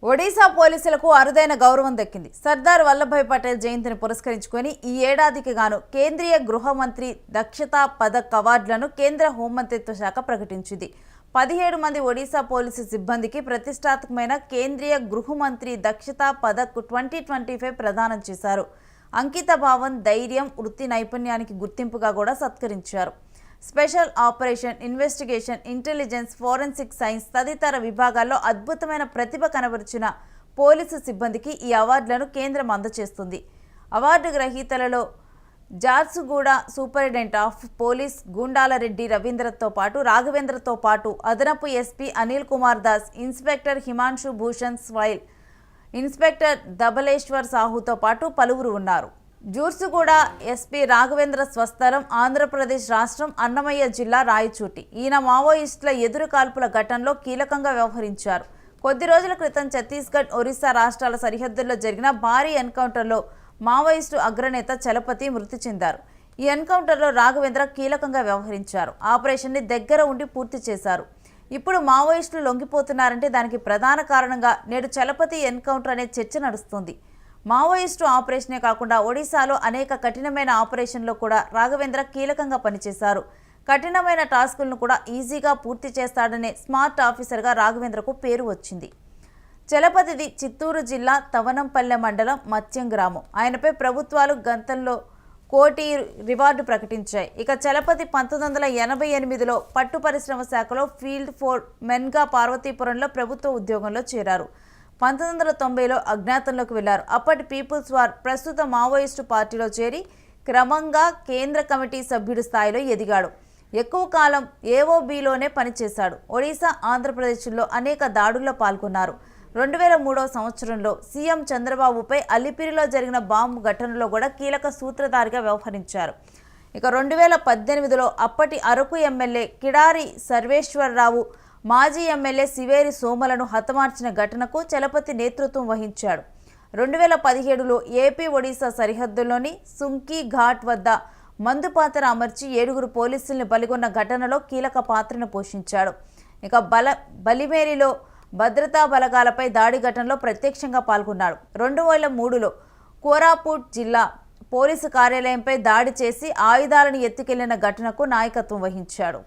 ఒడిశా పోలీసులకు అరుదైన గౌరవం దక్కింది. సర్దార్ వల్లభాయ్ పటేల్ జయంతిని పురస్కరించుకొని ఈ ఏడాదికి గాను కేంద్రీయ గృహ మంత్రి దక్షతా పథక్ అవార్డులను కేంద్ర హోంమంత్రిత్వ శాఖ ప్రకటించింది. 17 మంది ఒడిశా పోలీసు సిబ్బందికి ప్రతిష్టాత్మకమైన కేంద్రీయ గృహ మంత్రి దక్షతా పథక్ 2025 ప్రదానం చేశారు. అంకిత భావం, ధైర్యం, వృత్తి నైపుణ్యానికి గుర్తింపుగా కూడా సత్కరించారు. Special operation, investigation, intelligence, forensic science తదితర విభాగాల్లో అద్భుతమైన ప్రతిభ కనబరిచిన పోలీసు సిబ్బందికి ఈ అవార్డులను కేంద్రం అందజేస్తుంది. అవార్డు గ్రహీతలలో Jharsuguda superintendent of police Gundala Reddy రాఘవేంద్రతో పాటు అదనపు SP Anil Kumar Das, inspector Himanshu Bhushan Swain, inspector Dhabaleswar సాహుతో పాటు పలువురు ఉన్నారు. జూర్సుగూడ ఎస్పీ రాఘవేంద్ర స్వస్థలం ఆంధ్రప్రదేశ్ రాష్ట్రం అన్నమయ్య జిల్లా రాయచూటి. ఈయన మావోయిస్టుల ఎదురు కాల్పుల ఘటనలో కీలకంగా వ్యవహరించారు. కొద్ది రోజుల క్రితం ఛత్తీస్గఢ్, ఒరిస్సా రాష్ట్రాల సరిహద్దుల్లో జరిగిన భారీ ఎన్కౌంటర్లో మావోయిస్టు అగ్రనేత చలపతి మృతి చెందారు. ఈ ఎన్కౌంటర్లో రాఘవేంద్ర కీలకంగా వ్యవహరించారు. ఆపరేషన్ని దగ్గర ఉండి పూర్తి చేశారు. ఇప్పుడు మావోయిస్టులు లొంగిపోతున్నారంటే దానికి ప్రధాన కారణంగా నేడు చలపతి ఎన్కౌంటర్ అనే చర్చ నడుస్తుంది. మావోయిస్టు ఆపరేషనే కాకుండా ఒడిశాలో అనేక కఠినమైన ఆపరేషన్లో కూడా రాఘవేంద్ర కీలకంగా పనిచేశారు. కఠినమైన టాస్కులను కూడా ఈజీగా పూర్తి చేస్తాడనే స్మార్ట్ ఆఫీసర్గా రాఘవేంద్రకు పేరు వచ్చింది. చలపతిది చిత్తూరు జిల్లా తవనంపల్లె మండలం మత్స్యం గ్రామం. ఆయనపై ప్రభుత్వాలు గతంలో కోటి రివార్డు ప్రకటించాయి. ఇక చలపతి 1988లో పట్టు పరిశ్రమ శాఖలో ఫీల్డ్ ఫోర్ మెన్గా పార్వతీపురంలో ప్రభుత్వ ఉద్యోగంలో చేరారు. 1990లో అజ్ఞాతంలోకి వెళ్లారు. అప్పటి పీపుల్స్ వార్ ప్రస్తుత మావోయిస్టు పార్టీలో చేరి క్రమంగా కేంద్ర కమిటీ సభ్యుడి స్థాయిలో ఎదిగాడు. ఎక్కువ కాలం ఏఓబీలోనే పనిచేశాడు. ఒడిశా, ఆంధ్రప్రదేశ్లో అనేక దాడుల్లో పాల్గొన్నారు. 2003వ సంవత్సరంలో సీఎం చంద్రబాబుపై అలిపిరిలో జరిగిన బాంబు ఘటనలో కూడా కీలక సూత్రధారిగా వ్యవహరించారు. ఇక 2018లో అప్పటి అరకు ఎమ్మెల్యే కిడారి సర్వేశ్వరరావు, మాజీ ఎమ్మెల్యే సివేరి సోమలను హతమార్చిన ఘటనకు చలపతి నేతృత్వం వహించాడు. 2017లో ఏపీ ఒడిశా సరిహద్దుల్లోని సుంకీ ఘాట్ వద్ద మందుపాతర అమర్చి 7 పోలీసుల్ని బలిగొన్న ఘటనలో కీలక పాత్రను పోషించాడు. ఇక బలిమేరిలో భద్రతా బలగాలపై దాడి ఘటనలో ప్రత్యక్షంగా పాల్గొన్నాడు. 2003లో కోరాపుట్ జిల్లా పోలీసు కార్యాలయంపై దాడి చేసి ఆయుధాలను ఎత్తుకెళ్లిన ఘటనకు నాయకత్వం వహించాడు.